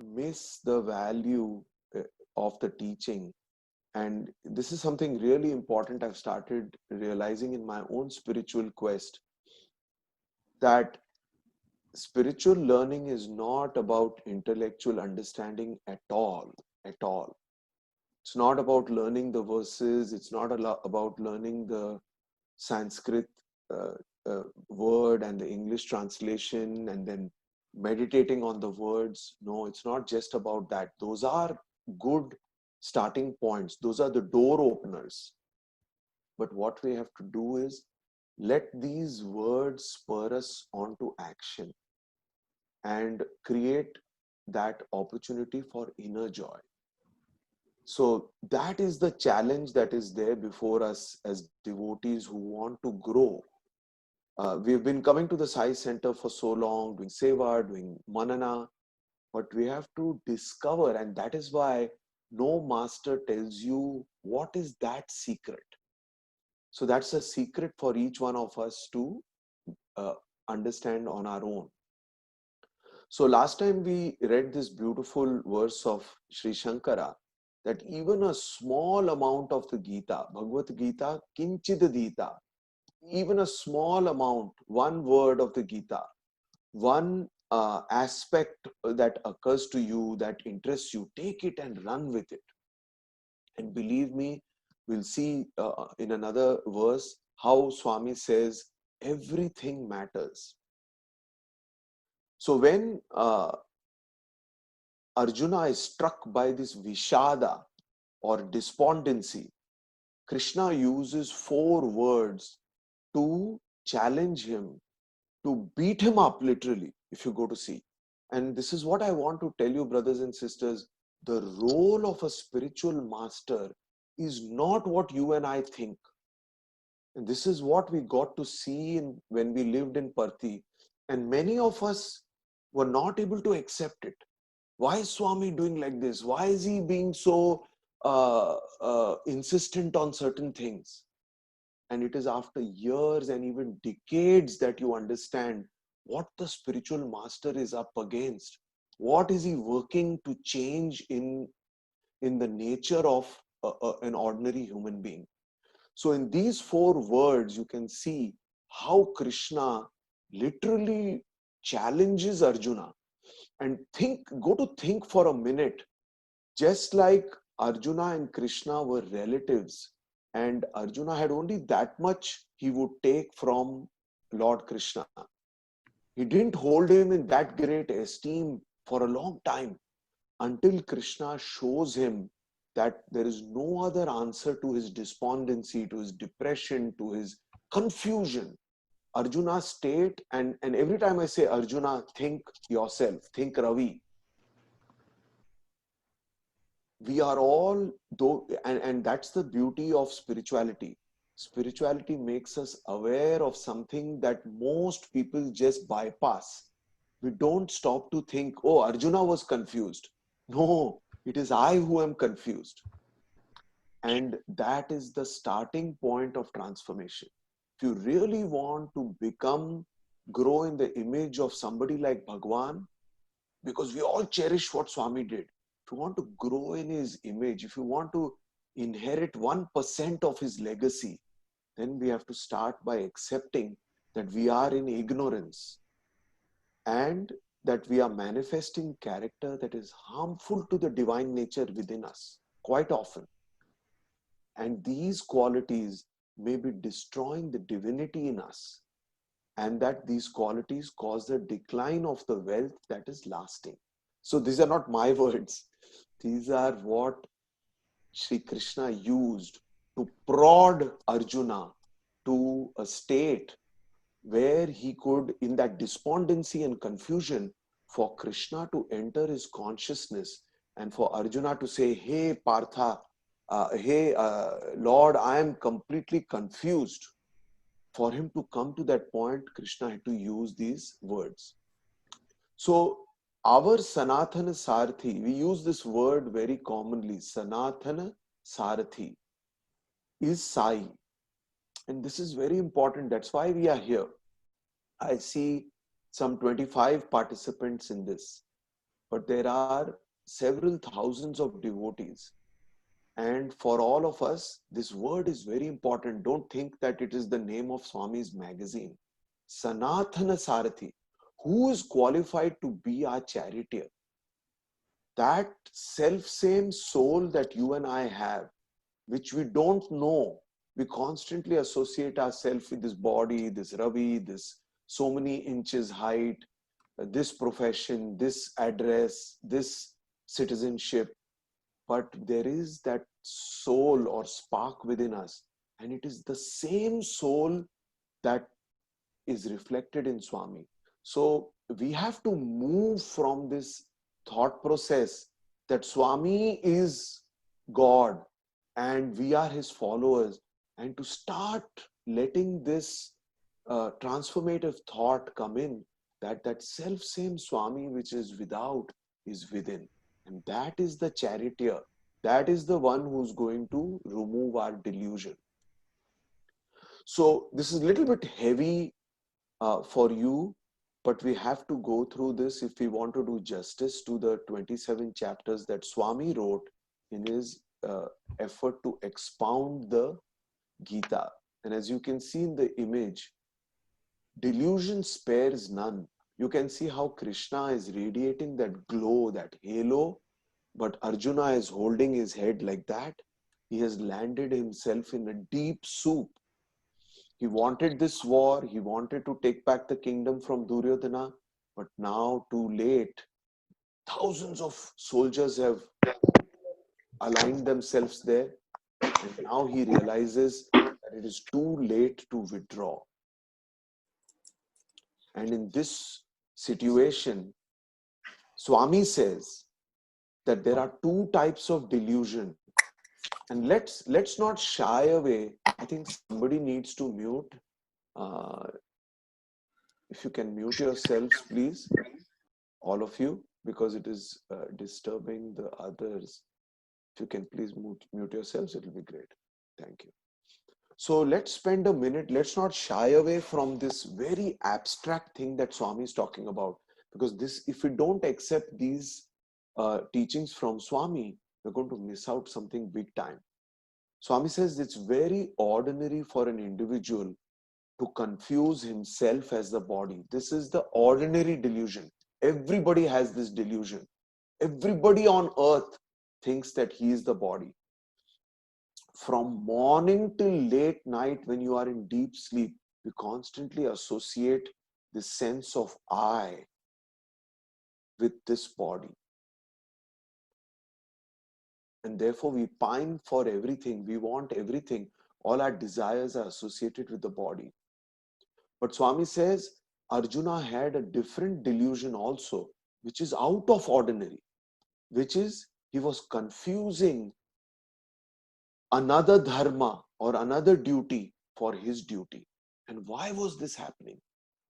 miss the value uh, of the teaching. And this is something really important I've started realizing in my own spiritual quest, that spiritual learning is not about intellectual understanding at all, at all. It's not about learning the verses, it's not about learning the Sanskrit uh, word and the English translation and then meditating on the words. No, it's not just about that. Those are good starting points, those are the door openers. But what we have to do is let these words spur us onto action and create that opportunity for inner joy. So that is the challenge that is there before us as devotees who want to grow. We've been coming to the Sai Center for so long, doing seva, doing manana, but we have to discover, and that is why no master tells you what is that secret. So that's a secret for each one of us to uh, understand on our own. So last time we read this beautiful verse of Sri Shankara, that even a small amount of the Gita, Bhagavad Gita, Kinchid Dita, even a small amount, one word of the Gita, one aspect that occurs to you, that interests you, take it and run with it. And believe me, we'll see in another verse how Swami says everything matters. So when Arjuna is struck by this Vishada or despondency, Krishna uses 4 words to challenge him, to beat him up literally, if you go to see. And this is what I want to tell you, brothers and sisters. The role of a spiritual master is not what you and I think. And this is what we got to see when we lived in Parthi. And many of us were not able to accept it. Why is Swami doing like this? Why is he being so insistent on certain things? And it is after years and even decades that you understand what the spiritual master is up against. What is he working to change in the nature of an ordinary human being? So in these 4 words, you can see how Krishna literally challenges Arjuna. And go to think for a minute, just like Arjuna and Krishna were relatives, and Arjuna had only that much he would take from Lord Krishna. He didn't hold him in that great esteem for a long time until Krishna shows him that there is no other answer to his despondency, to his depression, to his confusion. Arjuna's state, and every time I say Arjuna, think yourself, think Ravi. We are all, though, and that's the beauty of spirituality. Spirituality makes us aware of something that most people just bypass. We don't stop to think, oh, Arjuna was confused. No, it is I who am confused. And that is the starting point of transformation. If you really want to grow in the image of somebody like Bhagwan, because we all cherish what Swami did. If you want to grow in his image, if you want to inherit 1% of his legacy, then we have to start by accepting that we are in ignorance and that we are manifesting character that is harmful to the divine nature within us quite often. And these qualities may be destroying the divinity in us, and that these qualities cause the decline of the wealth that is lasting. So these are not my words. These are what Sri Krishna used to prod Arjuna to a state where he could, in that despondency and confusion, for Krishna to enter his consciousness and for Arjuna to say, hey Partha, hey Lord, I am completely confused. For him to come to that point, Krishna had to use these words. So our Sanatana Sarathi, we use this word very commonly, Sanatana Sarathi is Sai. And this is very important. That's why we are here. I see some 25 participants in this. but there are several thousands of devotees. And for all of us, this word is very important. Don't think that it is the name of Swami's magazine. Sanatana Sarathi. Who is qualified to be our charioteer? That self same soul that you and I have, which we don't know, we constantly associate ourselves with this body, this Ravi, this so many inches height, this profession, this address, this citizenship. But there is that soul or spark within us, and it is the same soul that is reflected in Swami. So we have to move from this thought process that Swami is God and we are his followers, and to start letting this transformative thought come in, that that self same Swami which is without is within. And that is the charioteer. That is the one who's going to remove our delusion. So this is a little bit heavy for you, but we have to go through this if we want to do justice to the 27 chapters that Swami wrote in his effort to expound the Gita. And as you can see in the image, delusion spares none. You can see how Krishna is radiating that glow, that halo, but Arjuna is holding his head like that. He has landed himself in a deep soup. He wanted this war, he wanted to take back the kingdom from Duryodhana, but now too late. Thousands of soldiers have aligned themselves there, and now he realizes that it is too late to withdraw. And in this situation, Swami says that there are two types of delusion. And let's not shy away. I think somebody needs to mute. Uh, if you can mute yourselves, please, all of you, because it is disturbing the others. If you can please mute yourselves, it will be great. Thank you. So let's spend a minute. Let's not shy away from this very abstract thing that Swami is talking about, because this, if we don't accept these teachings from Swami, we're going to miss out something big time. Swami says it's very ordinary for an individual to confuse himself as the body. This is the ordinary delusion. Everybody has this delusion. Everybody on earth thinks that he is the body. From morning till late night, when you are in deep sleep, we constantly associate this sense of I with this body. And therefore, we pine for everything. We want everything. All our desires are associated with the body. But Swami says Arjuna had a different delusion also, which is out of ordinary, which is he was confusing another dharma or another duty for his duty. And why was this happening?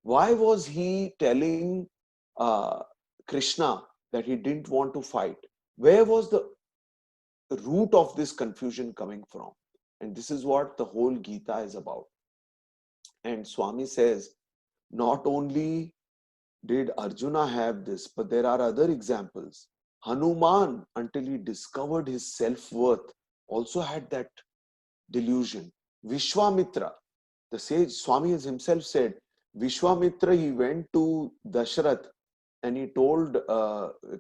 Why was he telling uh, Krishna that he didn't want to fight? Where was the root of this confusion coming from? And this is what the whole Gita is about. And Swami says, not only did Arjuna have this, but there are other examples. Hanuman, until he discovered his self-worth, also had that delusion. Vishwamitra, the sage, Swami has himself said, Vishwamitra, he went to Dashrath and he told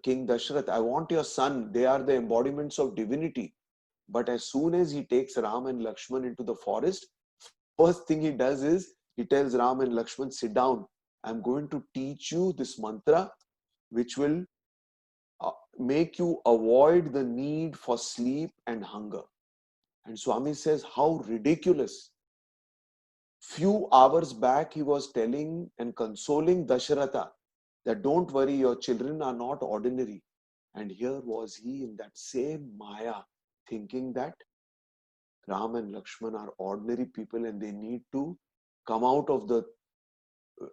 King Dashrath, I want your son. They are the embodiments of divinity. But as soon as he takes Ram and Lakshman into the forest, first thing he does is he tells Ram and Lakshman, sit down. I'm going to teach you this mantra, which will make you avoid the need for sleep and hunger. And Swami says, how ridiculous. Few hours back, he was telling and consoling Dasharatha that don't worry, your children are not ordinary. And here was he in that same Maya, thinking that Ram and Lakshman are ordinary people and they need to come out of the,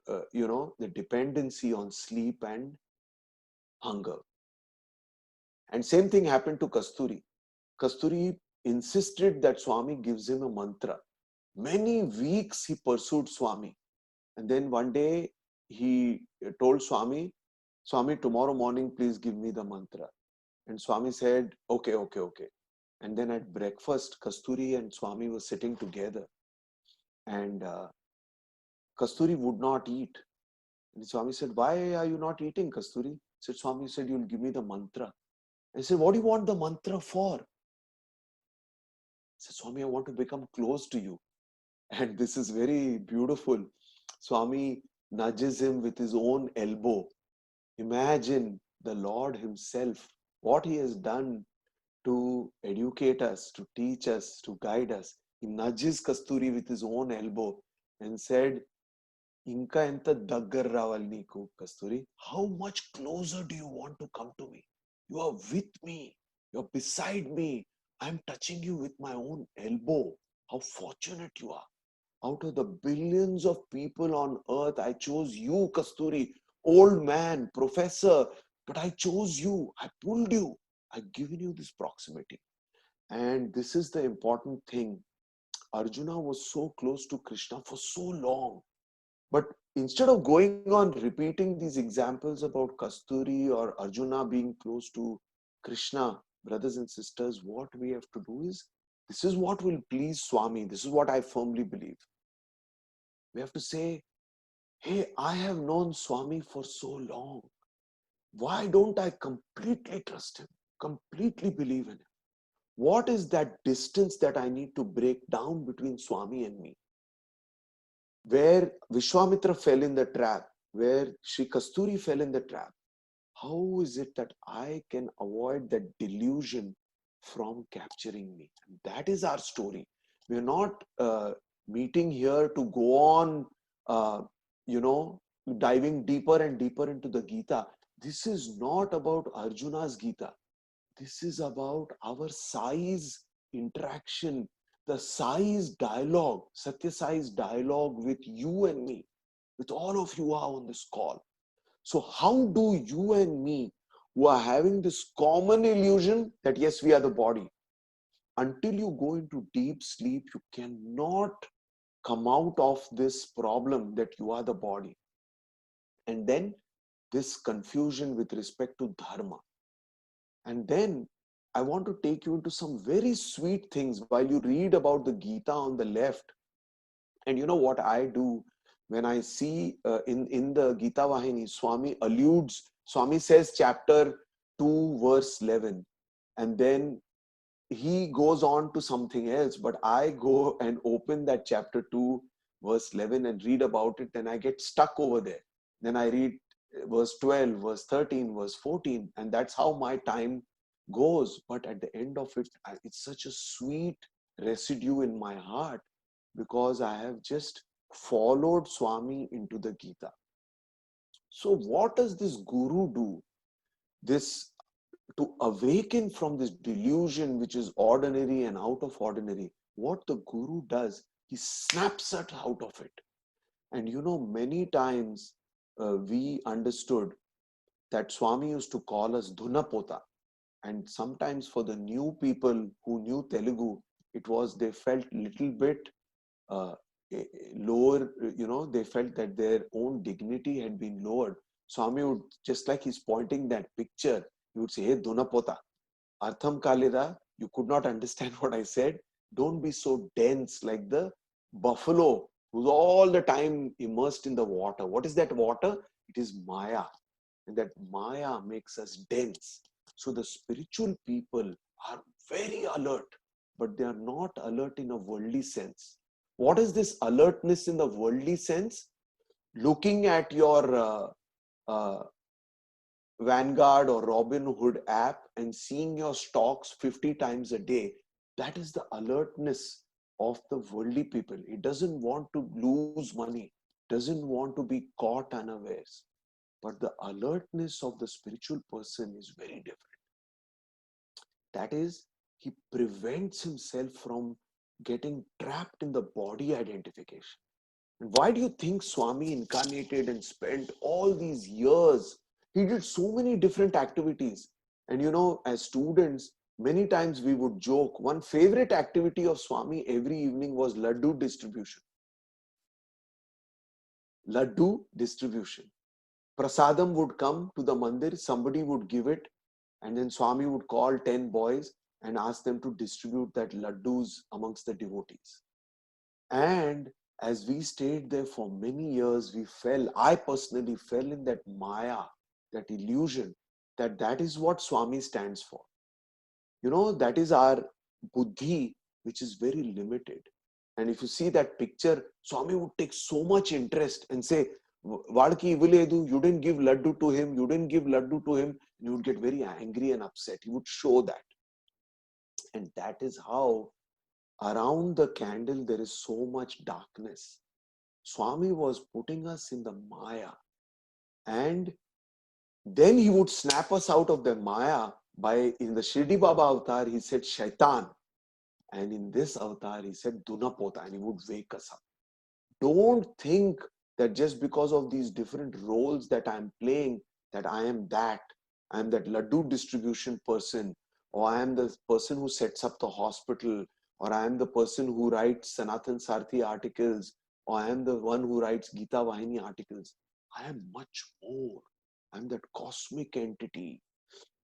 the dependency on sleep and hunger. And same thing happened to Kasturi. Kasturi insisted that Swami gives him a mantra. Many weeks he pursued Swami. And then one day he told Swami Swami, tomorrow morning, please give me the mantra. And Swami said, okay, okay, okay. And then at breakfast, Kasturi and Swami were sitting together. And Kasturi would not eat. And Swami said, why are you not eating, Kasturi? He said, Swami said, you'll give me the mantra. I said, what do you want the mantra for? He said, Swami, I want to become close to you. And this is very beautiful. Swami nudges him with his own elbow. Imagine the Lord himself, what he has done to educate us, to teach us, to guide us. He nudges Kasturi with his own elbow and said, Inka enta daggar ravali neeku, Kasturi. How much closer do you want to come to me? You are with me. You're beside me. I'm touching you with my own elbow. How fortunate you are. Out of the billions of people on earth, I chose you, Kasturi, old man, professor, but I chose you. I pulled you. I've given you this proximity. And this is the important thing. Arjuna was so close to Krishna for so long. But instead of going on repeating these examples about Kasturi or Arjuna being close to Krishna, brothers and sisters, what we have to do is, this is what will please Swami. This is what I firmly believe. We have to say, hey, I have known Swami for so long. Why don't I completely trust him, completely believe in him? What is that distance that I need to break down between Swami and me? Where Vishwamitra fell in the trap, where Sri Kasturi fell in the trap, how is it that I can avoid that delusion from capturing me? And that is our story. We're not meeting here to go on, uh, you know, diving deeper and deeper into the Gita. This is not about Arjuna's Gita. This is about our Sai's interaction, the Sai's dialogue, Satya Sai's dialogue with you and me, with all of you are on this call. So how do you and me, who are having this common illusion that yes, we are the body, until you go into deep sleep, you cannot come out of this problem that you are the body. And then this confusion with respect to dharma. And then I want to take you into some very sweet things while you read about the Gita on the left. And you know what I do when I see in the Gita Vahini, Swami says chapter 2, verse 11. And then he goes on to something else, but I go and open that chapter 2, verse 11 and read about it. And I get stuck over there. Then I read verse 12, verse 13, verse 14. And that's how my time goes. But at the end of it, it's such a sweet residue in my heart because I have just followed Swami into the Gita. So what does this guru do? This to awaken from this delusion which is ordinary and out of ordinary. What the guru does, he snaps it out of it. And you know, many times we understood that Swami used to call us Dhunapota. And sometimes for the new people who knew Telugu, it was they felt little bit uh, lower, they felt that their own dignity had been lowered. Swami would, just like he's pointing that picture, he would say, hey, Dhunapota, Artham Kalira, you could not understand what I said. Don't be so dense like the buffalo who's all the time immersed in the water. What is that water? It is Maya. And that Maya makes us dense. So the spiritual people are very alert, but they are not alert in a worldly sense. What is this alertness in the worldly sense? Looking at your uh, Vanguard or Robinhood app and seeing your stocks 50 times a day, that is the alertness of the worldly people. It doesn't want to lose money, doesn't want to be caught unawares. But the alertness of the spiritual person is very different. That is, he prevents himself from getting trapped in the body identification. And why do you think Swami incarnated and spent all these years? He did so many different activities. And you know, as students, many times we would joke. One favorite activity of Swami every evening was laddu distribution. Laddu distribution. Prasadam would come to the mandir, somebody would give it, and then Swami would call 10 boys and ask them to distribute that laddus amongst the devotees. And as we stayed there for many years, I personally fell in that maya, that illusion, that is what Swami stands for. That is our buddhi, which is very limited. And if you see that picture, Swami would take so much interest and say, Vadki Iviledu, you didn't give laddu to him, you didn't give laddu to him. And he would get very angry and upset. He would show that. And that is how around the candle there is so much darkness. Swami was putting us in the Maya. And then he would snap us out of the Maya by, in the Shirdi Baba avatar, he said Shaitan. And in this avatar, he said Dunapota, and he would wake us up. Don't think that just because of these different roles that I'm playing, that I am that. I'm that laddu distribution person, or I am the person who sets up the hospital, or I am the person who writes Sanatan Sarthi articles, or I am the one who writes Gita Vahini articles. I am much more. I'm that cosmic entity.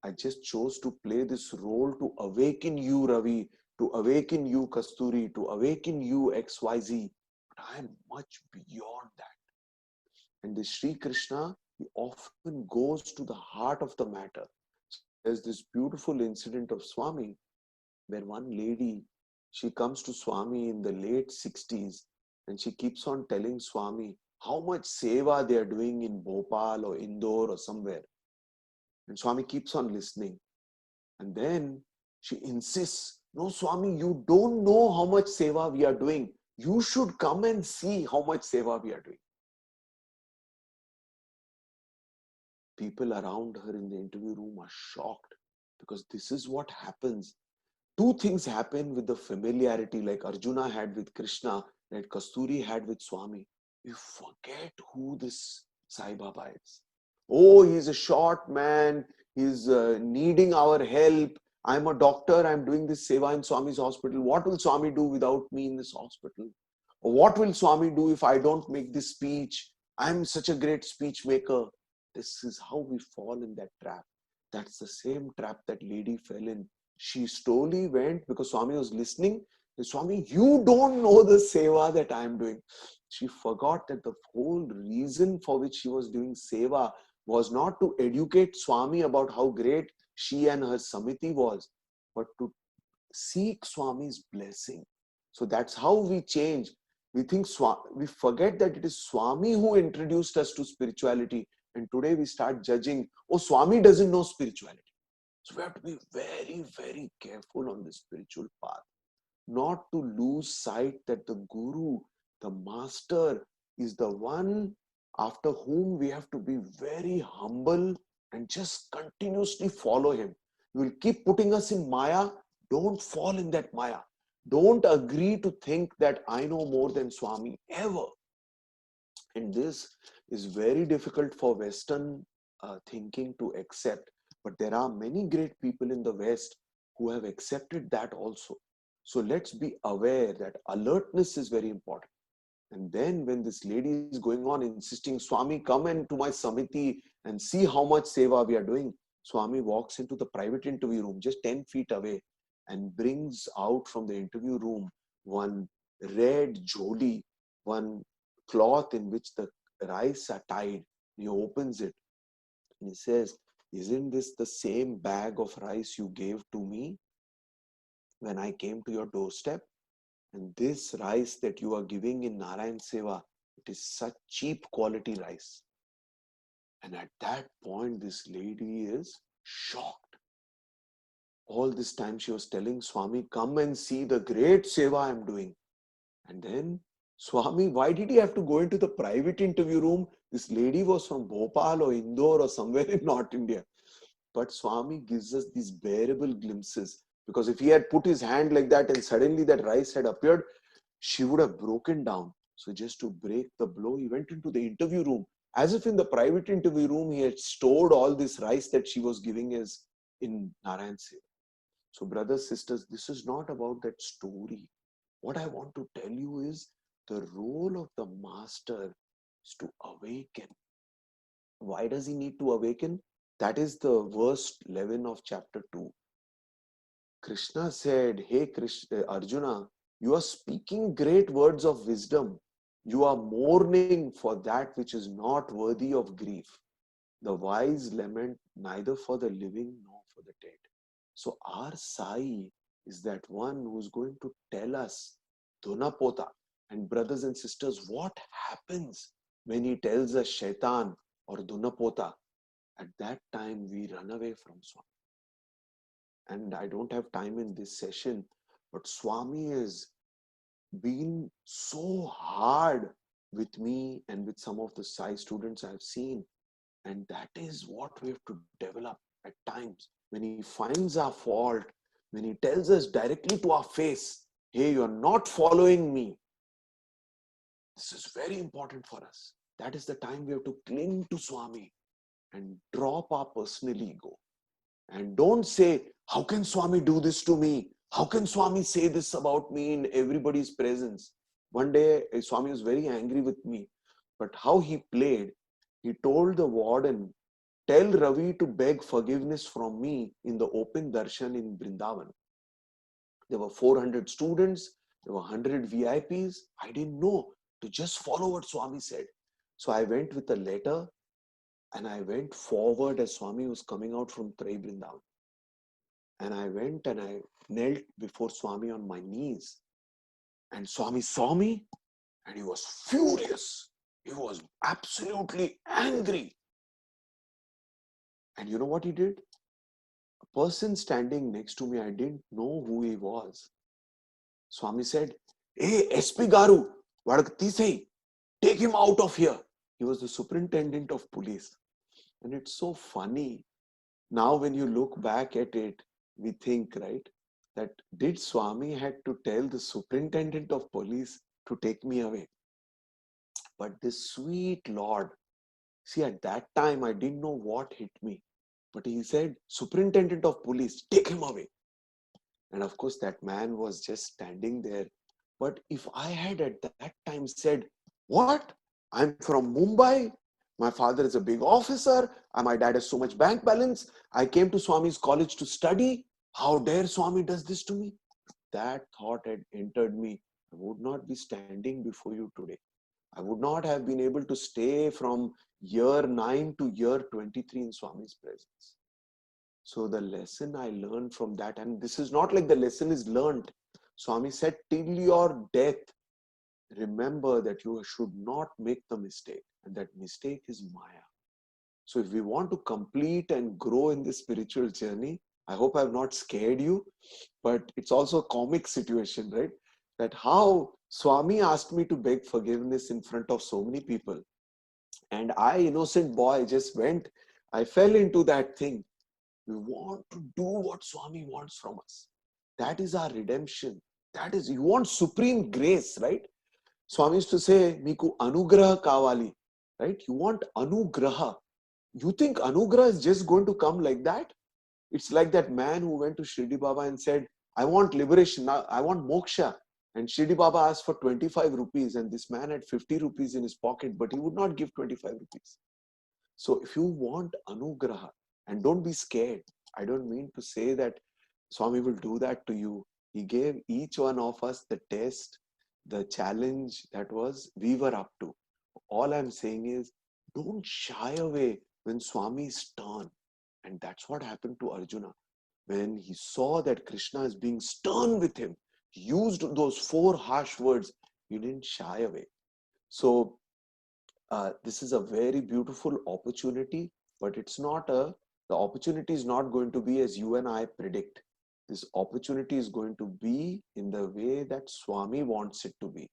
I just chose to play this role to awaken you, Ravi, to awaken you, Kasturi, to awaken you, XYZ. But I am much beyond that. And the Sri Krishna, he often goes to the heart of the matter. So there's this beautiful incident of Swami where one lady, she comes to Swami in the late 60s and she keeps on telling Swami how much seva they are doing in Bhopal or Indore or somewhere. And Swami keeps on listening. And then she insists, no, Swami, you don't know how much seva we are doing. You should come and see how much seva we are doing. People around her in the interview room are shocked because this is what happens. Two things happen with the familiarity like Arjuna had with Krishna, like Kasturi had with Swami. You forget who this Sai Baba is. Oh, he's a short man. He's needing our help. I'm a doctor. I'm doing this seva in Swami's hospital. What will Swami do without me in this hospital? Or what will Swami do if I don't make this speech? I'm such a great speech maker. This is how we fall in that trap. That's the same trap that lady fell in. She slowly went because Swami was listening. Swami, you don't know the seva that I'm doing. She forgot that the whole reason for which she was doing seva was not to educate Swami about how great she and her Samiti was, but to seek Swami's blessing. So that's how we change. We forget that it is Swami who introduced us to spirituality. And today we start judging, oh, Swami doesn't know spirituality. So we have to be very, very careful on the spiritual path, not to lose sight that the Guru, the Master, is the one after whom we have to be very humble and just continuously follow him. He will keep putting us in Maya. Don't fall in that Maya. Don't agree to think that I know more than Swami ever. And this is very difficult for Western thinking to accept. But there are many great people in the West who have accepted that also. So let's be aware that alertness is very important. And then when this lady is going on insisting, Swami, come into my Samiti and see how much seva we are doing. Swami walks into the private interview room just 10 feet away and brings out from the interview room one red joli, one cloth in which the rice are tied. He opens it and he says, isn't this the same bag of rice you gave to me when I came to your doorstep? And this rice that you are giving in Narayan Seva, it is such cheap quality rice. And at that point, this lady is shocked. All this time she was telling Swami, come and see the great seva I'm doing. And then, Swami, why did he have to go into the private interview room? This lady was from Bhopal or Indore or somewhere in North India. But Swami gives us these bearable glimpses. Because if he had put his hand like that and suddenly that rice had appeared, she would have broken down. So just to break the blow, he went into the interview room. As if in the private interview room, he had stored all this rice that she was giving us in Narayan Seva. So brothers, sisters, this is not about that story. What I want to tell you is the role of the master is to awaken. Why does he need to awaken? That is the verse 11 of chapter 2. Krishna said, Hey Arjuna, you are speaking great words of wisdom. You are mourning for that which is not worthy of grief. The wise lament neither for the living nor for the dead. So our Sai is that one who's going to tell us, Dhunapota, and brothers and sisters, what happens when he tells us Shaitan or Dhunapota. At that time, we run away from Swami. And I don't have time in this session, but Swami has been so hard with me and with some of the Sai students I've seen. And that is what we have to develop at times. When he finds our fault, when he tells us directly to our face, hey, you're not following me. This is very important for us. That is the time we have to cling to Swami and drop our personal ego. And don't say, how can Swami do this to me? How can Swami say this about me in everybody's presence? One day, Swami was very angry with me. But how he played, he told the warden, tell Ravi to beg forgiveness from me in the open darshan in Vrindavan. There were 400 students, there were 100 VIPs. I didn't know to just follow what Swami said. So I went with a letter and I went forward as Swami was coming out from Trai Vrindavan. And I went and I knelt before Swami on my knees. And Swami saw me and he was furious. He was absolutely angry. And you know what he did? A person standing next to me, I didn't know who he was. Swami said, Hey, SP Garu, Vadaktisei, take him out of here. He was the superintendent of police. And it's so funny. Now when you look back at it, we think, right, that did Swami had to tell the superintendent of police to take me away? But this sweet Lord, see, at that time, I didn't know what hit me. But he said, superintendent of police, take him away. And of course, that man was just standing there. But if I had at that time said, what? I'm from Mumbai. My father is a big officer. My dad has so much bank balance. I came to Swami's college to study. How dare Swami does this to me? That thought had entered me. I would not be standing before you today. I would not have been able to stay from year 9 to year 23 in Swami's presence. So the lesson I learned from that, and this is not like the lesson is learned. Swami said, till your death, remember that you should not make the mistake. And that mistake is Maya. So if we want to complete and grow in this spiritual journey, I hope I've not scared you, but it's also a comic situation, right? That how Swami asked me to beg forgiveness in front of so many people. And I, innocent boy, just went, I fell into that thing. We want to do what Swami wants from us. That is our redemption. That is, you want supreme grace, right? Swami used to say, Miku anugraha kavali, right? You want anugraha. You think anugraha is just going to come like that? It's like that man who went to Shirdi Baba and said, I want liberation, I want moksha. And Shirdi Baba asked for 25 rupees and this man had 50 rupees in his pocket, but he would not give 25 rupees. So if you want anugraha, and don't be scared, I don't mean to say that Swami will do that to you. He gave each one of us the test, the challenge that was we were up to. All I'm saying is don't shy away when Swami is stern. And that's what happened to Arjuna. When he saw that Krishna is being stern with him, he used those 4 harsh words, he didn't shy away. So this is a very beautiful opportunity, but the opportunity is not going to be as you and I predict. This opportunity is going to be in the way that Swami wants it to be.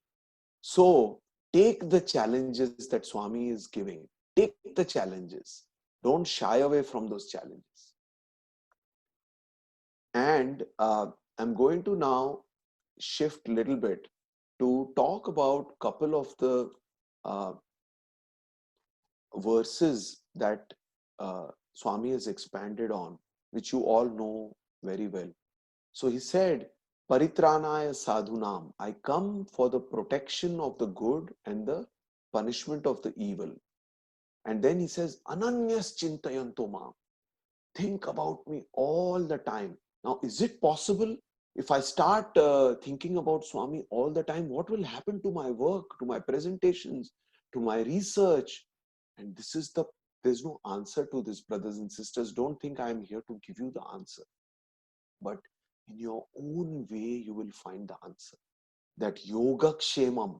So take the challenges that Swami is giving. Take the challenges. Don't shy away from those challenges. And I'm going to now shift a little bit to talk about a couple of the uh, verses that Swami has expanded on, which you all know very well. So he said, Paritranaya sadhunam, I come for the protection of the good and the punishment of the evil. And then he says, Ananyas Chintayanto Mam. Think about me all the time. Now, is it possible if I start thinking about Swami all the time, what will happen to my work, to my presentations, to my research? And there's no answer to this, brothers and sisters. Don't think I'm here to give you the answer. But in your own way, you will find the answer. That Yogakshemam,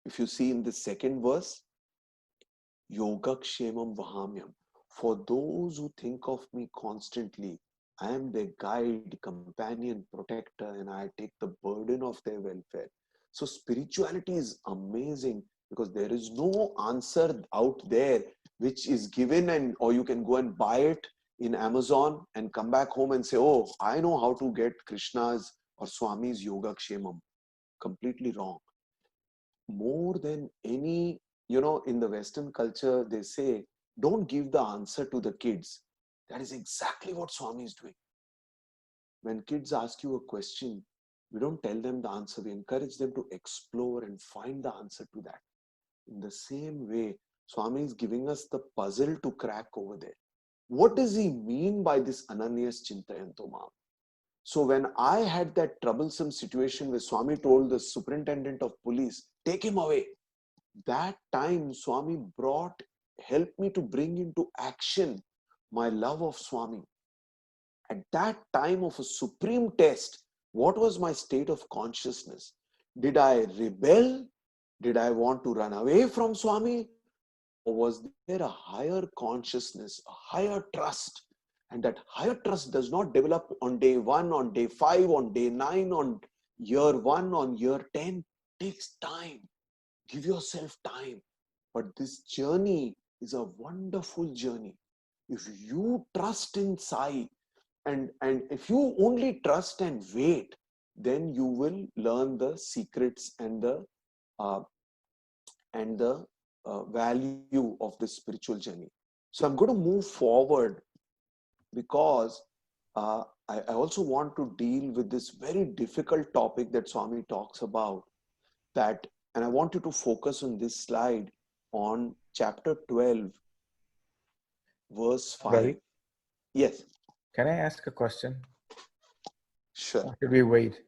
if you see in the second verse, Yogakshemam Vahamyam. For those who think of me constantly, I am their guide, companion, protector, and I take the burden of their welfare. So spirituality is amazing because there is no answer out there which is given, and or you can go and buy it in Amazon and come back home and say, oh, I know how to get Krishna's or Swami's Yogakshemam. Completely wrong. More than any, in the Western culture, they say, don't give the answer to the kids. That is exactly what Swami is doing. When kids ask you a question, we don't tell them the answer. We encourage them to explore and find the answer to that. In the same way, Swami is giving us the puzzle to crack over there. What does he mean by this Ananyas Chintayanto Mam? So when I had that troublesome situation where Swami told the superintendent of police, take him away, that time Swami helped me to bring into action my love of Swami. At that time of a supreme test, what was my state of consciousness? Did I rebel? Did I want to run away from Swami? Or was there a higher consciousness, a higher trust? And that higher trust does not develop on day 1, on day 5, on day 9, on year 1, on year 10. It takes time. Give yourself time. But this journey is a wonderful journey. If you trust in Sai, and if you only trust and wait, then you will learn the secrets and uh, the value of this spiritual journey. So I'm going to move forward because I also want to deal with this very difficult topic that Swami talks about. And I want you to focus on this slide on chapter 12, verse 5. Ravi, Yes, can I ask a question? sure. Or should we wait?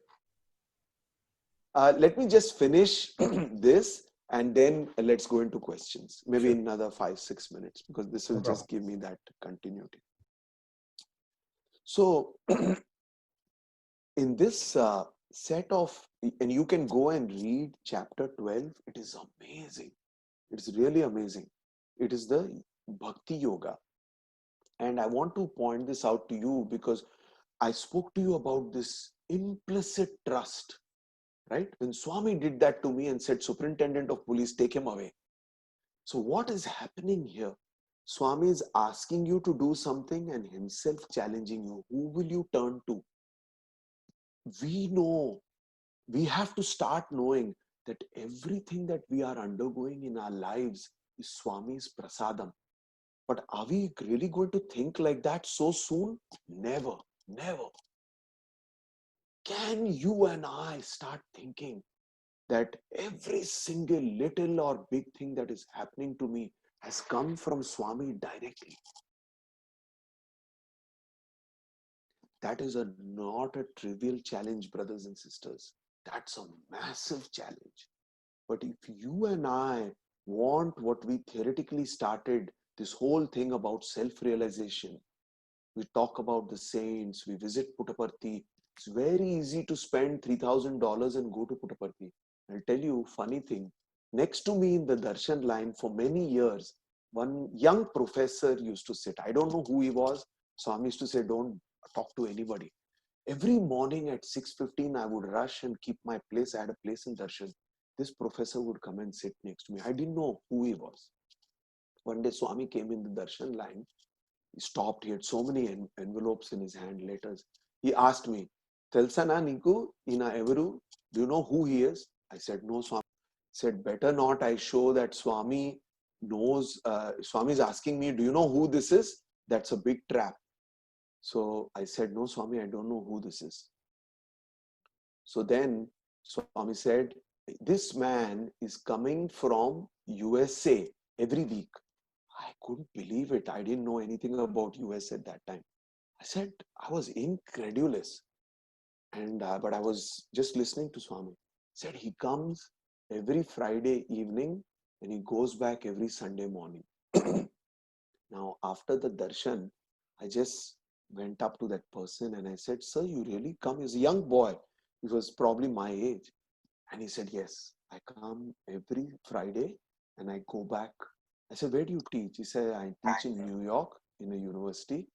Let me just finish this and then let's go into questions. Maybe Sure. another 5-6 minutes because this will No problem. just give me that continuity. So, in this set of, and you can go and read chapter 12, it is amazing. It's really amazing. It is the Bhakti Yoga. And I want to point this out to you because I spoke to you about this implicit trust, right? When Swami did that to me and said, Superintendent of Police, take him away. So, what is happening here? Swami is asking you to do something and himself challenging you. Who will you turn to? We know, we have to start knowing that everything that we are undergoing in our lives is Swami's prasadam. But are we really going to think like that so soon? Never, never. Can you and I start thinking that every single little or big thing that is happening to me has come from Swami directly? That is not a trivial challenge, brothers and sisters. That's a massive challenge. But if you and I want what we theoretically started, this whole thing about self-realization, we talk about the saints, we visit Puttaparthi. It's very easy to spend $3,000 and go to Puttaparthi. I'll tell you a funny thing. Next to me in the darshan line for many years, one young professor used to sit. I don't know who he was. Swami used to say, don't talk to anybody. Every morning at 6:15, I would rush and keep my place. I had a place in darshan. This professor would come and sit next to me. I didn't know who he was. One day Swami came in the darshan line. He stopped. He had so many envelopes in his hand, letters. He asked me, Telsana Niku ina Everu, do you know who he is? I said, no, Swami. He said, better not I show that Swami knows. Swami is asking me, do you know who this is? That's a big trap. So I said, no, Swami, I don't know who this is. So then Swami said, this man is coming from USA every week. I couldn't believe it. I didn't know anything about US at that time. I said, I was incredulous. And but I was just listening to Swami. Said he comes every Friday evening and he goes back every Sunday morning. Now, after the darshan, I just went up to that person and I said, Sir, you really come? He's a young boy. He was probably my age. And he said, Yes, I come every Friday and I go back. I said, Where do you teach? He said, I teach in New York in a university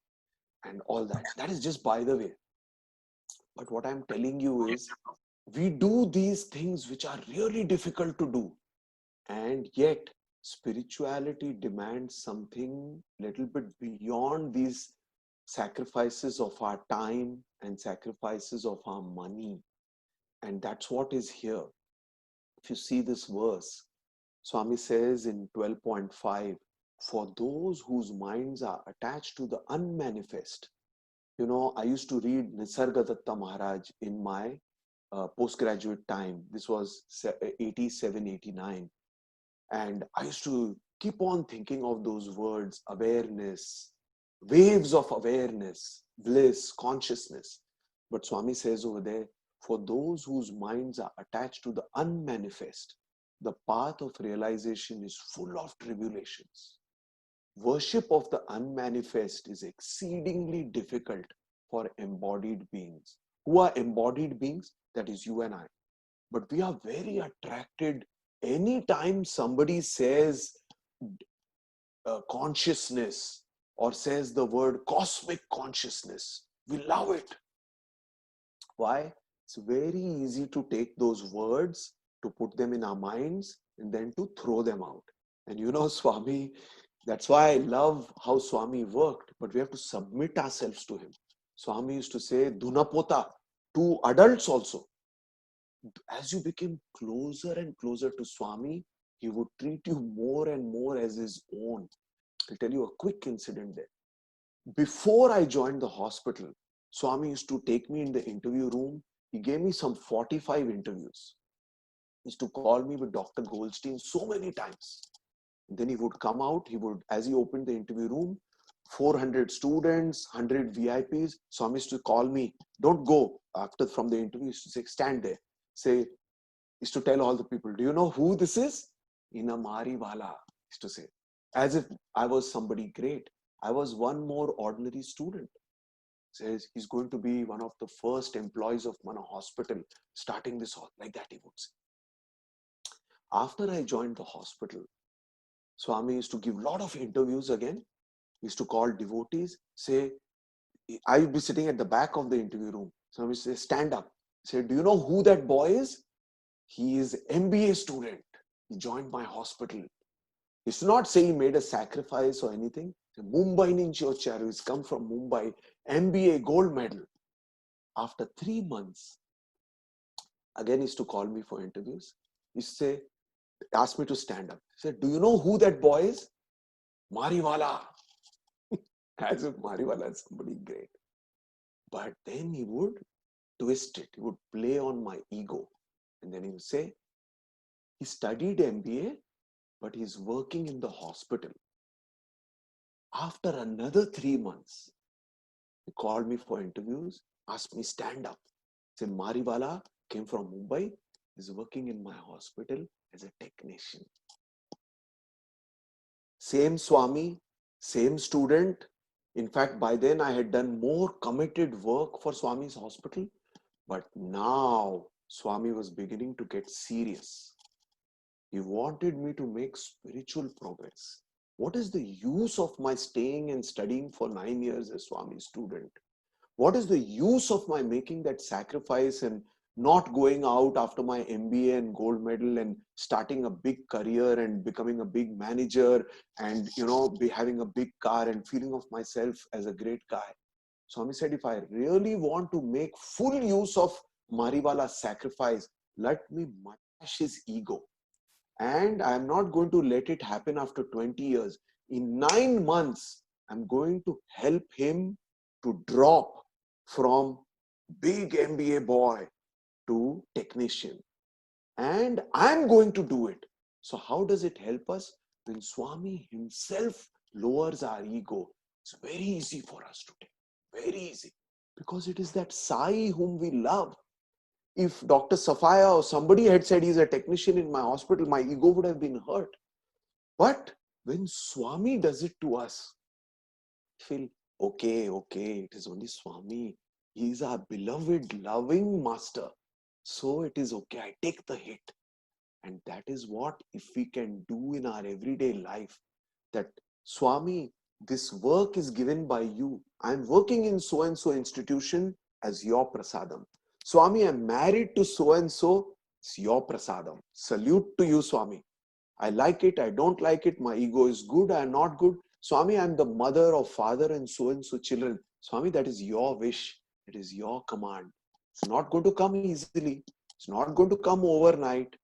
and all that. That is just by the way. But what I'm telling you is, we do these things which are really difficult to do. And yet, spirituality demands something little bit beyond these sacrifices of our time and sacrifices of our money. And that's what is here. If you see this verse, Swami says in 12.5, for those whose minds are attached to the unmanifest. You know, I used to read Nisargadatta Maharaj in my postgraduate time. This was 87, 89. And I used to keep on thinking of those words, awareness, waves of awareness, bliss, consciousness. But Swami says over there, for those whose minds are attached to the unmanifest, the path of realization is full of tribulations. Worship of the unmanifest is exceedingly difficult for embodied beings. Who are embodied beings? That is you and I. But we are very attracted anytime somebody says consciousness or says the word cosmic consciousness. We love it. Why? It's very easy to take those words, to put them in our minds, and then to throw them out. And you know, Swami, that's why I love how Swami worked, but we have to submit ourselves to him. Swami used to say, Dhunapota, to adults also. As you became closer and closer to Swami, he would treat you more and more as his own. I'll tell you a quick incident there. Before I joined the hospital, Swami used to take me in the interview room. He gave me some 45 interviews. He used to call me with Dr. Goldstein so many times. Then he would come out, as he opened the interview room, 400 students, 100 VIPs. Swami used to call me, don't go. From the interview, he used to say, stand there. Say, used to tell all the people, do you know who this is? Ina Mariwala, used to say. As if I was somebody great. I was one more ordinary student. Says he's going to be one of the first employees of Mana Hospital, starting this all, like that he would say. After I joined the hospital, Swami used to give a lot of interviews again. He used to call devotees, say, I would be sitting at the back of the interview room. Swami used to say, stand up. Say, do you know who that boy is? He is MBA student. He joined my hospital. He used to not say he made a sacrifice or anything. Mumbai Ninchi Ocharu, he's come from Mumbai, MBA gold medal. After 3 months, again he used to call me for interviews. He used to say, ask me to stand up. He said, do you know who that boy is? Mariwala. As if Mariwala is somebody great. But then he would twist it. He would play on my ego. And then he would say, he studied MBA, but he's working in the hospital. After another 3 months, he called me for interviews, asked me stand up. Said, Mariwala came from Mumbai, is working in my hospital as a technician. Same Swami, same student. In fact, by then I had done more committed work for Swami's hospital. But now Swami was beginning to get serious. He wanted me to make spiritual progress. What is the use of my staying and studying for 9 years as Swami's student? What is the use of my making that sacrifice and not going out after my MBA and gold medal and starting a big career and becoming a big manager and, having a big car and feeling of myself as a great guy? Swami said, if I really want to make full use of Mariwala's sacrifice, let me mash his ego. And I'm not going to let it happen after 20 years. In 9 months, I'm going to help him to drop from big MBA boy to technician. And I'm going to do it. So how does it help us? When Swami himself lowers our ego. It's very easy for us to take. Very easy. Because it is that Sai whom we love. If Dr. Safaya or somebody had said he's a technician in my hospital, my ego would have been hurt. But when Swami does it to us, feel okay, it is only Swami. He is our beloved, loving master. So it is okay. I take the hit. And that is what, if we can do in our everyday life, that Swami, this work is given by you. I'm working in so and so institution as your prasadam. Swami, I'm married to so and so. It's your prasadam. Salute to you, Swami. I like it, I don't like it, my ego is good, I am not good. Swami, I am the mother or father and so children. Swami, that is your wish. It is your command. It's not going to come easily. It's not going to come overnight.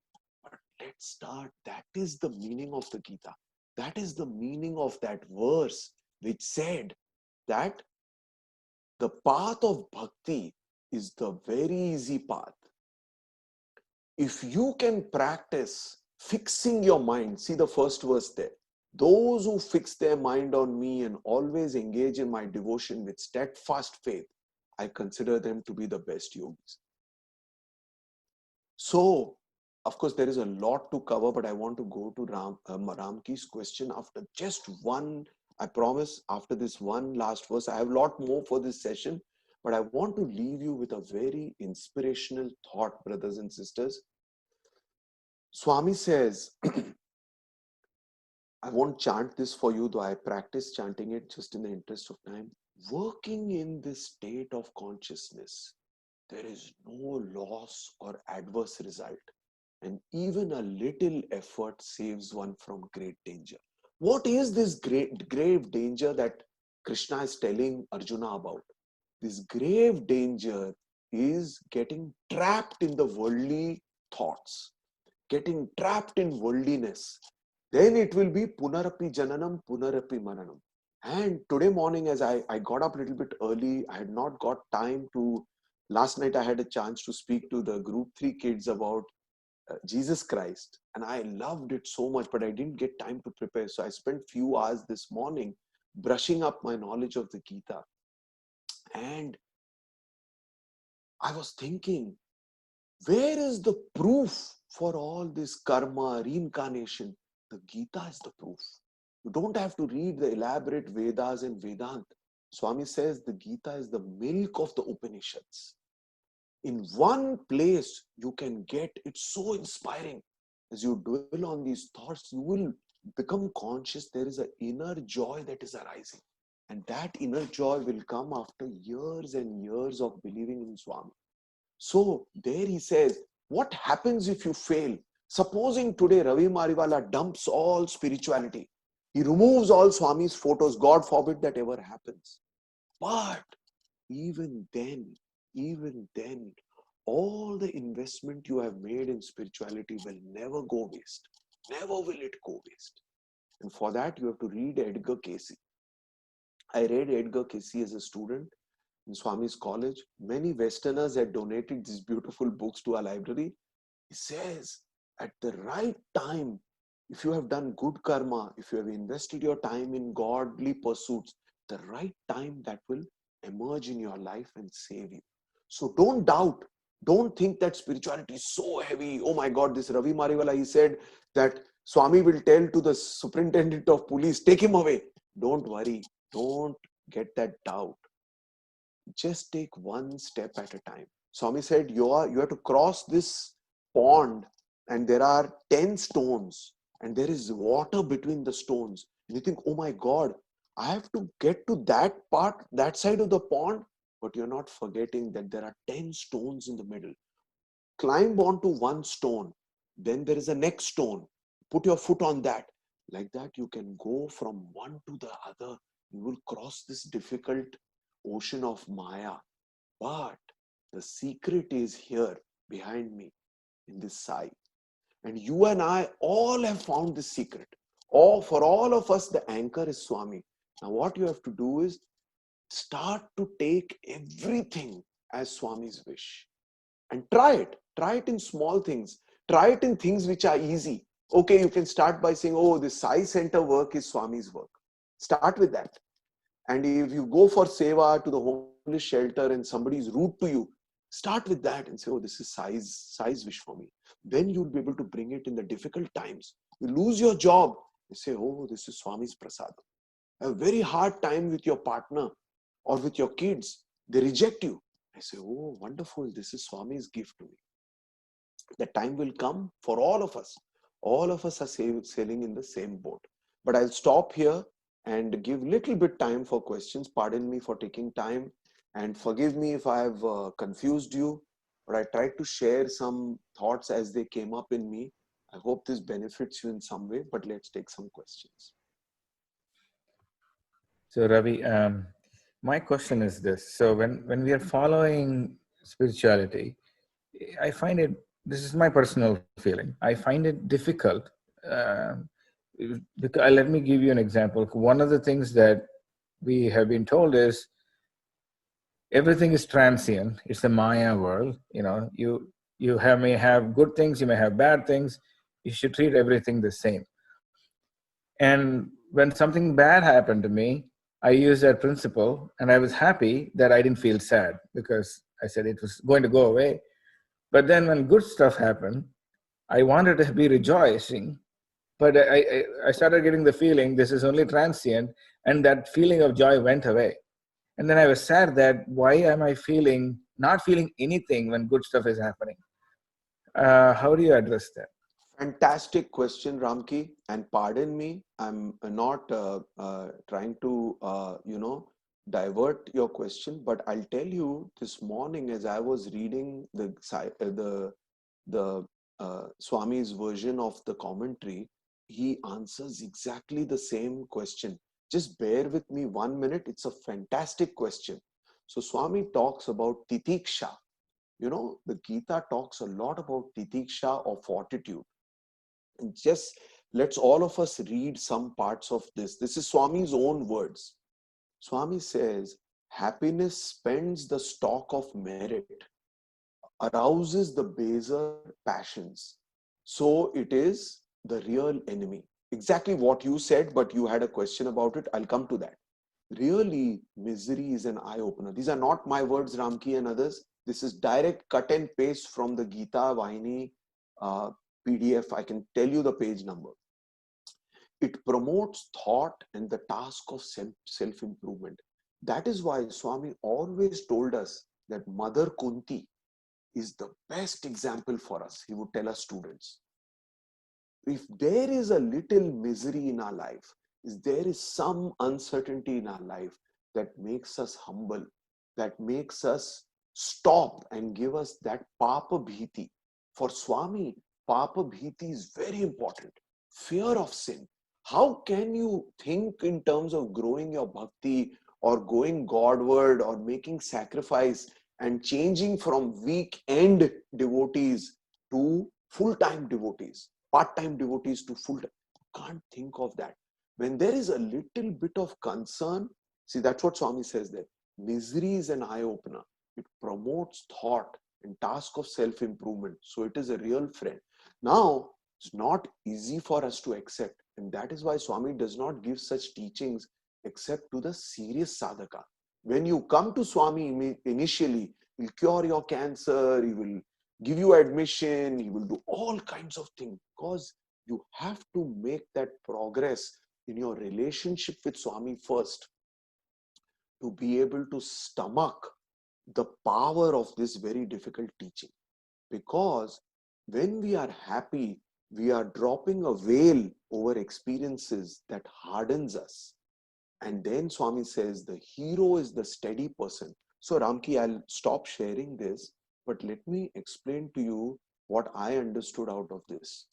But let's start. That is the meaning of the Gita. That is the meaning of that verse which said that the path of bhakti is the very easy path. If you can practice fixing your mind, see the first verse there. Those who fix their mind on me and always engage in my devotion with steadfast faith, I consider them to be the best yogis. So, of course, there is a lot to cover, but I want to go to Ramki's question after just one. I promise after this one last verse, I have a lot more for this session, but I want to leave you with a very inspirational thought, brothers and sisters. Swami says, I won't chant this for you, though I practice chanting it just in the interest of time. Working in this state of consciousness, there is no loss or adverse result. And even a little effort saves one from great danger. What is this grave danger that Krishna is telling Arjuna about? This grave danger is getting trapped in the worldly thoughts, getting trapped in worldliness. Then it will be punarapi jananam, punarapi maranam. And today morning, as I got up a little bit early, I had not got time to. Last night, I had a chance to speak to the group 3 kids about Jesus Christ. And I loved it so much, but I didn't get time to prepare. So I spent few hours this morning brushing up my knowledge of the Gita. And I was thinking, where is the proof for all this karma, reincarnation? The Gita is the proof. You don't have to read the elaborate Vedas and Vedanta. Swami says the Gita is the milk of the Upanishads. In one place, you can get, it's so inspiring. As you dwell on these thoughts, you will become conscious there is an inner joy that is arising. And that inner joy will come after years and years of believing in Swami. So there he says, what happens if you fail? Supposing today Ravi Mariwala dumps all spirituality. He removes all Swami's photos. God forbid that ever happens. But even then, all the investment you have made in spirituality will never go waste. Never will it go waste. And for that, you have to read Edgar Cayce. I read Edgar Cayce as a student in Swami's college. Many Westerners had donated these beautiful books to our library. He says, at the right time, if you have done good karma, if you have invested your time in godly pursuits, the right time that will emerge in your life and save you. So don't doubt. Don't think that spirituality is so heavy. Oh my God, this Ravi Mariwala, he said that Swami will tell to the superintendent of police, take him away. Don't worry. Don't get that doubt. Just take one step at a time. Swami said, you have to cross this pond and there are 10 stones and there is water between the stones. And you think, oh my God, I have to get to that part, that side of the pond. But you're not forgetting that there are 10 stones in the middle. Climb onto one stone. Then there is a next stone. Put your foot on that. Like that, you can go from one to the other. You will cross this difficult ocean of Maya. But the secret is here behind me in this side. And you and I all have found this secret. For all of us, the anchor is Swami. Now, what you have to do is start to take everything as Swami's wish. And try it. Try it in small things. Try it in things which are easy. Okay, you can start by saying, oh, this Sai Center work is Swami's work. Start with that. And if you go for seva to the homeless shelter and somebody is rude to you, start with that and say, oh, this is Sai's wish for me. Then you'll be able to bring it in the difficult times. You lose your job, you say, oh, this is Swami's prasad. A very hard time with your partner or with your kids, they reject you. I say, oh, wonderful, this is Swami's gift to me. The time will come for all of us. All of us are sailing in the same boat. But I'll stop here and give little bit time for questions. Pardon me for taking time and forgive me if I have confused you, but I tried to share some thoughts as they came up in me. I hope this benefits you in some way, but let's take some questions. So Ravi, my question is this. So when we are following spirituality, I find it, this is my personal feeling, I find it difficult. Um, because, let me give you an example. One of the things that we have been told is everything is transient. It's the Maya world. You know, may have good things, you may have bad things. You should treat everything the same. And when something bad happened to me, I used that principle, and I was happy that I didn't feel sad because I said it was going to go away. But then when good stuff happened, I wanted to be rejoicing, but I started getting the feeling this is only transient, and that feeling of joy went away. And then I was sad that why am I not feeling anything when good stuff is happening? How do you address that? Fantastic question, Ramki. And pardon me, I'm not trying to, divert your question, but I'll tell you this morning as I was reading the Swami's version of the commentary, he answers exactly the same question. Just bear with me 1 minute. It's a fantastic question. So Swami talks about titiksha. You know, the Gita talks a lot about titiksha or fortitude. And just let's all of us read some parts of this. This is Swami's own words. Swami says, happiness spends the stock of merit, arouses the baser passions. So it is the real enemy. Exactly what you said, but you had a question about it. I'll come to that. Really, misery is an eye opener. These are not my words, Ramki and others. This is direct cut and paste from the Gita Vahini PDF. I can tell you the page number. It promotes thought and the task of self-improvement. That is why Swami always told us that Mother Kunti is the best example for us. He would tell us students, if there is a little misery in our life, if there is some uncertainty in our life that makes us humble, that makes us stop and give us that Papa Bhiti. For Swami, Papa Bhiti is very important. Fear of sin. How can you think in terms of growing your bhakti or going Godward or making sacrifice and changing from weekend devotees to full-time devotees, part-time devotees to full-time? Can't think of that. When there is a little bit of concern, see, that's what Swami says there. Misery is an eye-opener. It promotes thought and task of self-improvement. So it is a real friend. Now, it's not easy for us to accept. And that is why Swami does not give such teachings except to the serious sadhaka. When you come to Swami initially, he'll cure your cancer, he will give you admission, he will do all kinds of things because you have to make that progress in your relationship with Swami first to be able to stomach the power of this very difficult teaching. Because when we are happy, we are dropping a veil over experiences that hardens us. And then Swami says the hero is the steady person. So Ramki, I'll stop sharing this, but let me explain to you what I understood out of this.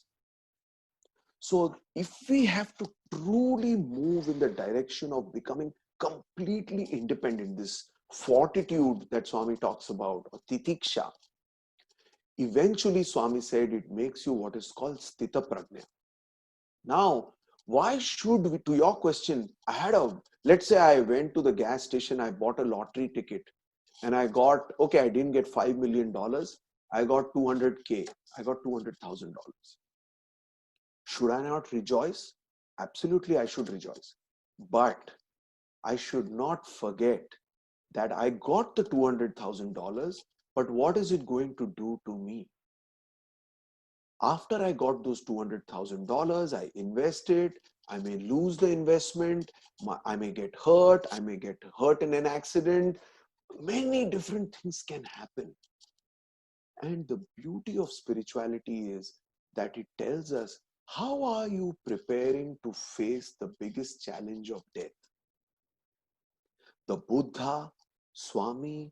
So if we have to truly move in the direction of becoming completely independent, this fortitude that Swami talks about, or titiksha, eventually Swami said it makes you what is called sthita prajna. Now, why should we, to your question, let's say I went to the gas station, I bought a lottery ticket and I didn't get $5 million. I got 200K. I got $200,000. Should I not rejoice? Absolutely, I should rejoice. But I should not forget that I got the $200,000, but what is it going to do to me? After I got those $200,000, I invested. I may lose the investment. I may get hurt. I may get hurt in an accident. Many different things can happen. And the beauty of spirituality is that it tells us, how are you preparing to face the biggest challenge of death? The Buddha, Swami,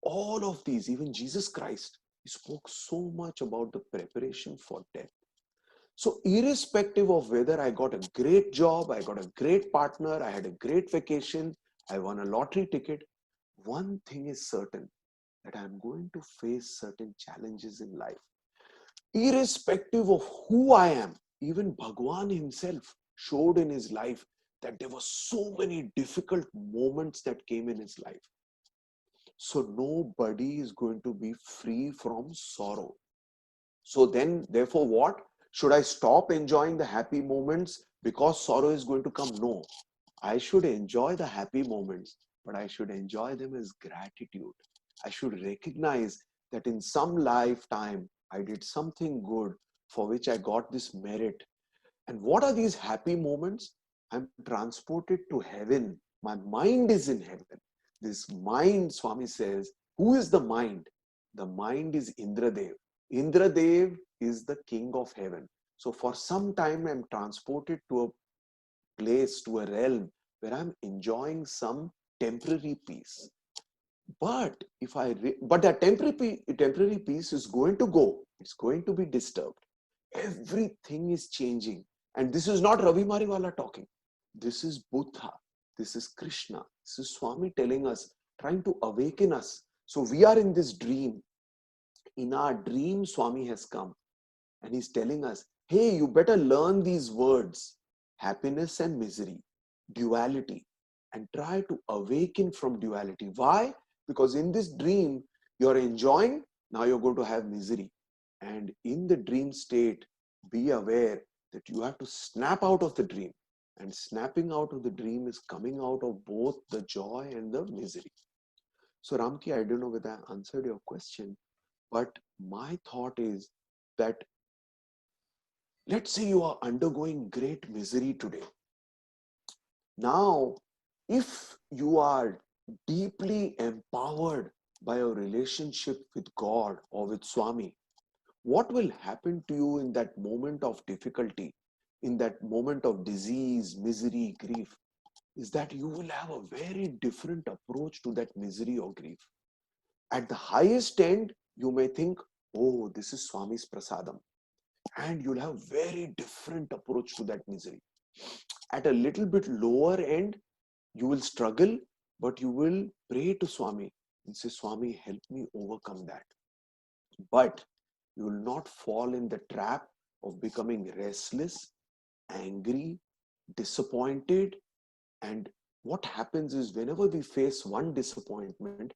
all of these, even Jesus Christ, he spoke so much about the preparation for death. So, irrespective of whether I got a great job, I got a great partner, I had a great vacation, I won a lottery ticket, one thing is certain, that I'm going to face certain challenges in life. Irrespective of who I am, even Bhagwan himself showed in his life that there were so many difficult moments that came in his life. So nobody is going to be free from sorrow. So then, therefore, what? Should I stop enjoying the happy moments because sorrow is going to come? No. I should enjoy the happy moments, but I should enjoy them as gratitude. I should recognize that in some lifetime, I did something good for which I got this merit. And what are these happy moments? I'm transported to heaven. My mind is in heaven. This mind, Swami says, who is the mind? The mind is Indradev. Indradev is the king of heaven. So for some time, I'm transported to a place, to a realm where I'm enjoying some temporary peace. But but that temporary peace is going to go. It's going to be disturbed. Everything is changing. And this is not Ravi Mariwala talking. This is Buddha. This is Krishna. This is Swami telling us, trying to awaken us. So we are in this dream. In our dream, Swami has come and he's telling us, hey, you better learn these words, happiness and misery, duality, and try to awaken from duality. Why? Because in this dream, you're enjoying, now you're going to have misery. And in the dream state, be aware that you have to snap out of the dream. And snapping out of the dream is coming out of both the joy and the misery. So, Ramki, I don't know whether I answered your question, but my thought is that let's say you are undergoing great misery today. Now, if you are deeply empowered by a relationship with God or with Swami, what will happen to you in that moment of difficulty, in that moment of disease, misery, grief, is that you will have a very different approach to that misery or grief. At the highest end, you may think, oh, this is Swami's prasadam. And you'll have very different approach to that misery. At a little bit lower end, you will struggle, but you will pray to Swami and say, Swami, help me overcome that. But you will not fall in the trap of becoming restless, angry, disappointed. And what happens is whenever we face one disappointment,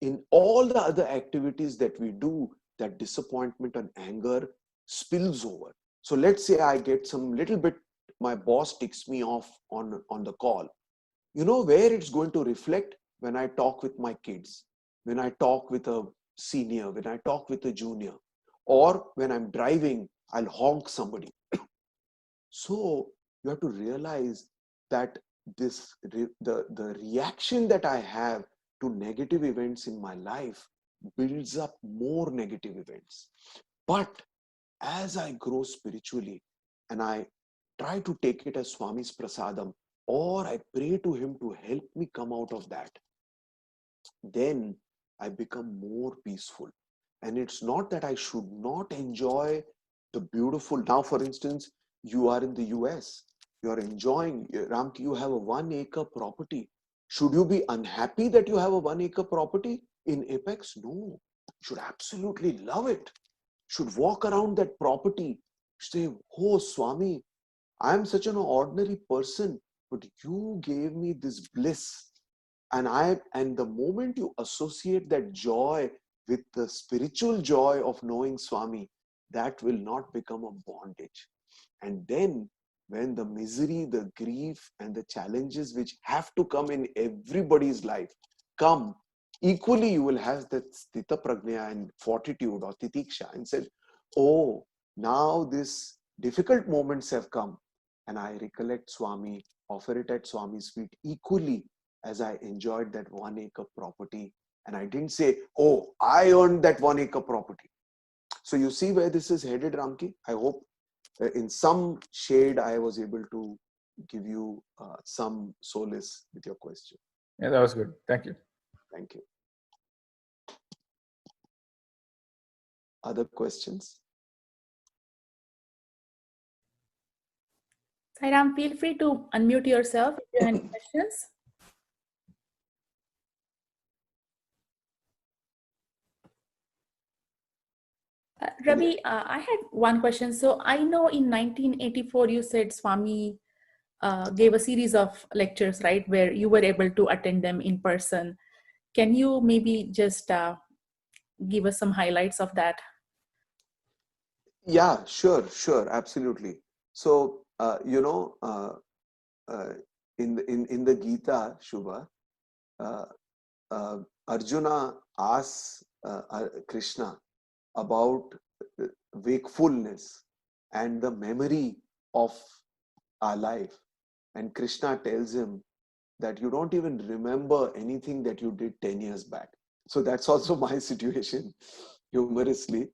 in all the other activities that we do, that disappointment and anger spills over. So let's say I get some little bit, my boss ticks me off on the call. You know where it's going to reflect? When I talk with my kids, when I talk with a senior, when I talk with a junior, or when I'm driving, I'll honk somebody. So you have to realize that the reaction that I have to negative events in my life builds up more negative events. But as I grow spiritually and I try to take it as Swami's prasadam, or I pray to him to help me come out of that, then I become more peaceful. And it's not that I should not enjoy the beautiful. Now, for instance, you are in the US, you're enjoying, Ramki, you have a 1 acre property. Should you be unhappy that you have a 1 acre property in Apex? No, you should absolutely love it. Should walk around that property, say, oh, Swami, I'm such an ordinary person, but you gave me this bliss. And the moment you associate that joy with the spiritual joy of knowing Swami, that will not become a bondage. And then when the misery, the grief, and the challenges which have to come in everybody's life come, equally you will have that sthita prajna and fortitude or titiksha and said, oh, now this difficult moments have come, and I recollect Swami, offer it at Swami's feet equally as I enjoyed that 1 acre property. And I didn't say, oh, I earned that 1 acre property. So you see where this is headed, Ramki? I hope in some shade I was able to give you some solace with your question. Yeah, that was good. Thank you. Thank you. Other questions? Sai Ram, feel free to unmute yourself if you have any questions. Ravi, I had one question. So I know in 1984 you said Swami gave a series of lectures, right, where you were able to attend them in person. Can you maybe just give us some highlights of that? Yeah, sure, absolutely. So in the Gita, Shubha, uh, Arjuna asks Krishna about wakefulness and the memory of our life, and Krishna tells him that you don't even remember anything that you did 10 years back. So that's also my situation, humorously.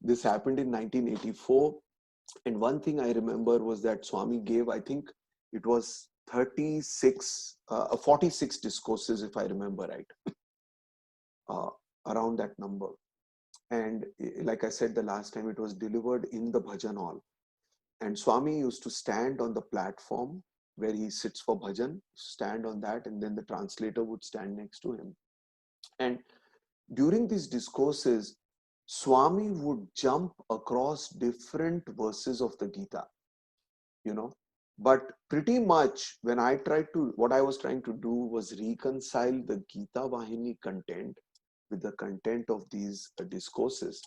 This happened in 1984. And one thing I remember was that Swami gave, I think it was 46 discourses, if I remember right, around that number. And like I said the last time, it was delivered in the bhajan hall. And Swami used to stand on the platform where he sits for bhajan, stand on that, and then the translator would stand next to him. And during these discourses, Swami would jump across different verses of the Gita, But pretty much what I was trying to do was reconcile the Gita Vahini content with the content of these discourses.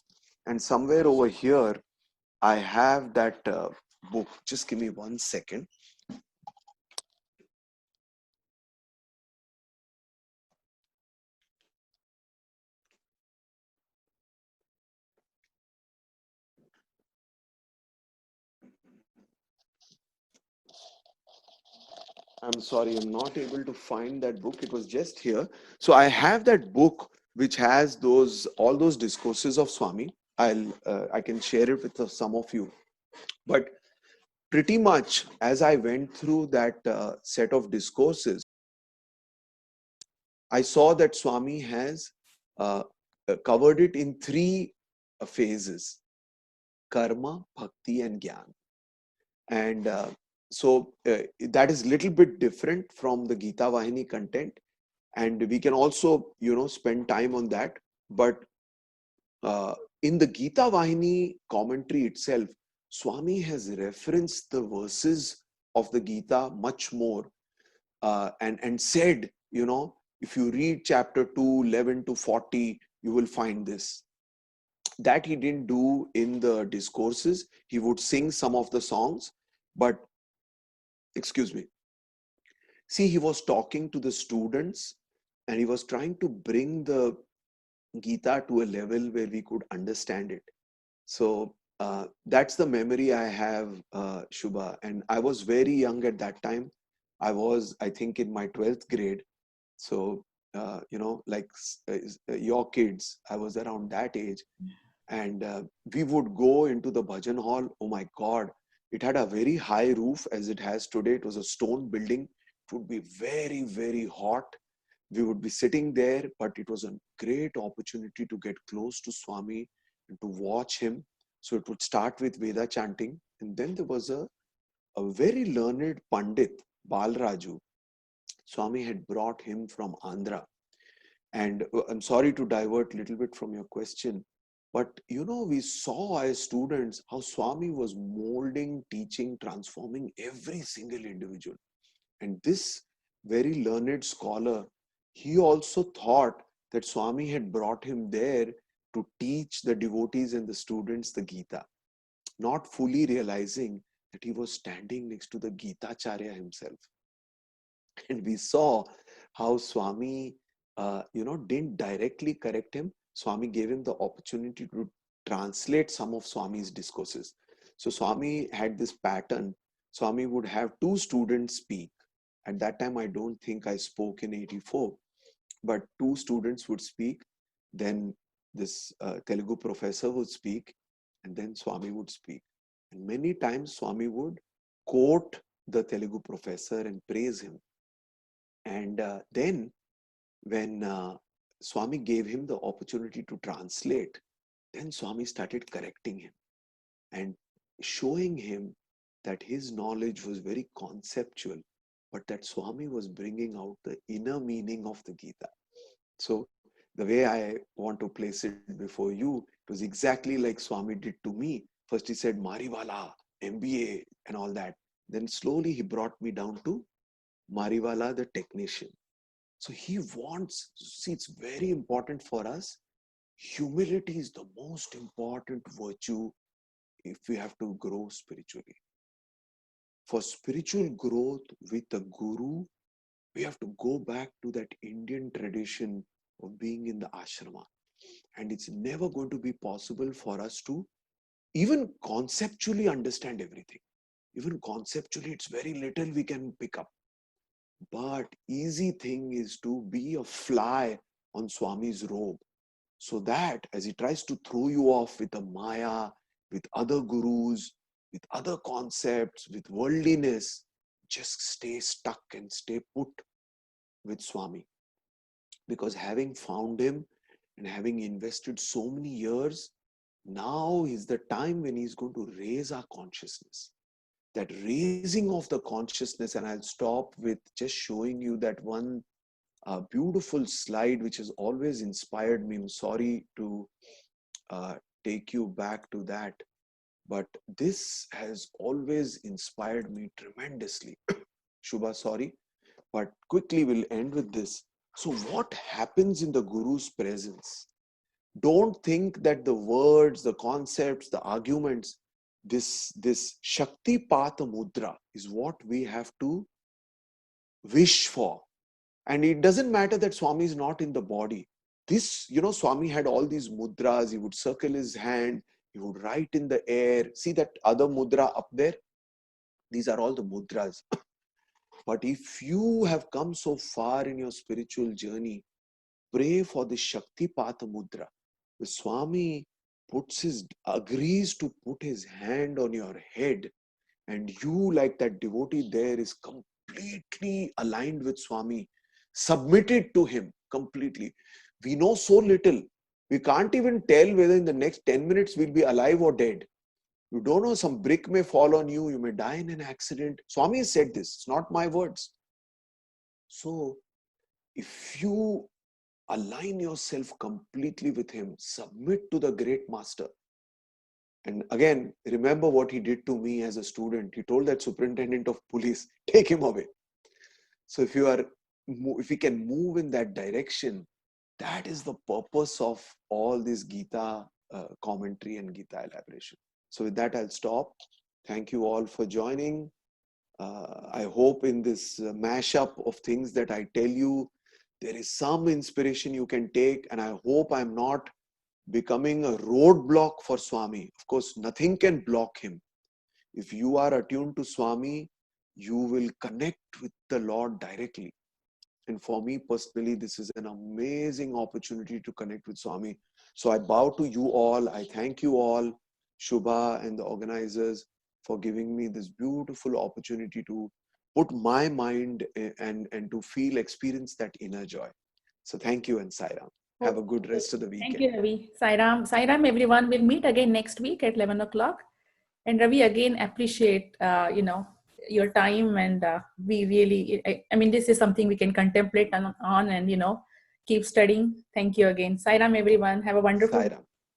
And somewhere over here, I have that book. Just give me 1 second. I'm sorry, I'm not able to find that book. It was just here. So I have that book which has all those discourses of Swami. I can share it with some of you. But pretty much as I went through that set of discourses, I saw that Swami has covered it in 3 phases: karma, bhakti, and gyan. And so that is little bit different from the Gita Vahini content. And we can also, spend time on that. But in the Gita Vahini commentary itself, Swami has referenced the verses of the Gita much more and said, if you read chapter 2, 11 to 40, you will find this. That he didn't do in the discourses. He would sing some of the songs, but, excuse me. See, he was talking to the students and he was trying to bring the Gita to a level where we could understand it. So that's the memory I have, Shubha. And I was very young at that time. I think, in my 12th grade. So, like your kids, I was around that age. And we would go into the bhajan hall. Oh my God, it had a very high roof as it has today. It was a stone building. It would be very, very hot. We would be sitting there, but it was a great opportunity to get close to Swami and to watch him. So it would start with Veda chanting. And then there was a very learned Pandit, Balraju. Swami had brought him from Andhra. And I'm sorry to divert a little bit from your question, but we saw as students how Swami was molding, teaching, transforming every single individual. And this very learned scholar, he also thought that Swami had brought him there to teach the devotees and the students the Gita, not fully realizing that he was standing next to the Gita Charya himself. And we saw how Swami, didn't directly correct him. Swami gave him the opportunity to translate some of Swami's discourses. So Swami had this pattern. Swami would have two students speak. At that time, I don't think I spoke in 84, but two students would speak. Then this Telugu professor would speak, and then Swami would speak. And many times Swami would quote the Telugu professor and praise him. And then when Swami gave him the opportunity to translate, then Swami started correcting him and showing him that his knowledge was very conceptual, but that Swami was bringing out the inner meaning of the Gita. So the way I want to place it before you, it was exactly like Swami did to me. First he said, Mariwala, MBA and all that. Then slowly he brought me down to Mariwala, the technician. So he wants, see, it's very important for us. Humility is the most important virtue if we have to grow spiritually. For spiritual growth with a guru, we have to go back to that Indian tradition of being in the ashrama. And it's never going to be possible for us to even conceptually understand everything. Even conceptually, it's very little we can pick up. But easy thing is to be a fly on Swami's robe, so that as he tries to throw you off with a Maya, with other gurus, with other concepts, with worldliness, just stay stuck and stay put with Swami. Because having found him and having invested so many years, now is the time when he's going to raise our consciousness. That raising of the consciousness, and I'll stop with just showing you that one beautiful slide which has always inspired me. I'm sorry to take you back to that, but this has always inspired me tremendously. Shubha, sorry, but quickly we'll end with this. So what happens in the Guru's presence? Don't think that the words, the concepts, the arguments, this Shakti Patha Mudra is what we have to wish for. And it doesn't matter that Swami is not in the body. This, Swami had all these mudras. He would circle his hand. He would write in the air. See that other mudra up there? These are all the mudras. But if you have come so far in your spiritual journey, pray for the Shakti Patha Mudra. The Swami agrees to put his hand on your head, and you, like that devotee there, is completely aligned with Swami, submitted to him completely. We know so little. We can't even tell whether in the next 10 minutes we'll be alive or dead. You don't know, some brick may fall on you, you may die in an accident. Swami has said this, it's not my words. So if you align yourself completely with him, submit to the great master. And again, remember what he did to me as a student. He told that superintendent of police, take him away. So if we can move in that direction, that is the purpose of all this Gita commentary and Gita elaboration. So with that, I'll stop. Thank you all for joining. I hope in this mashup of things that I tell you, there is some inspiration you can take, and I hope I'm not becoming a roadblock for Swami. Of course, nothing can block him. If you are attuned to Swami, you will connect with the Lord directly. And for me personally, this is an amazing opportunity to connect with Swami. So I bow to you all. I thank you all, Shubha and the organizers, for giving me this beautiful opportunity to put my mind and to experience that inner joy. So thank you and Sairam. Have a good rest of the weekend. Thank you, Ravi. Sairam, everyone. We'll meet again next week at 11 o'clock. And Ravi, again, appreciate, your time. And we really, this is something we can contemplate on and, keep studying. Thank you again. Sairam, everyone. Have a wonderful Sairam.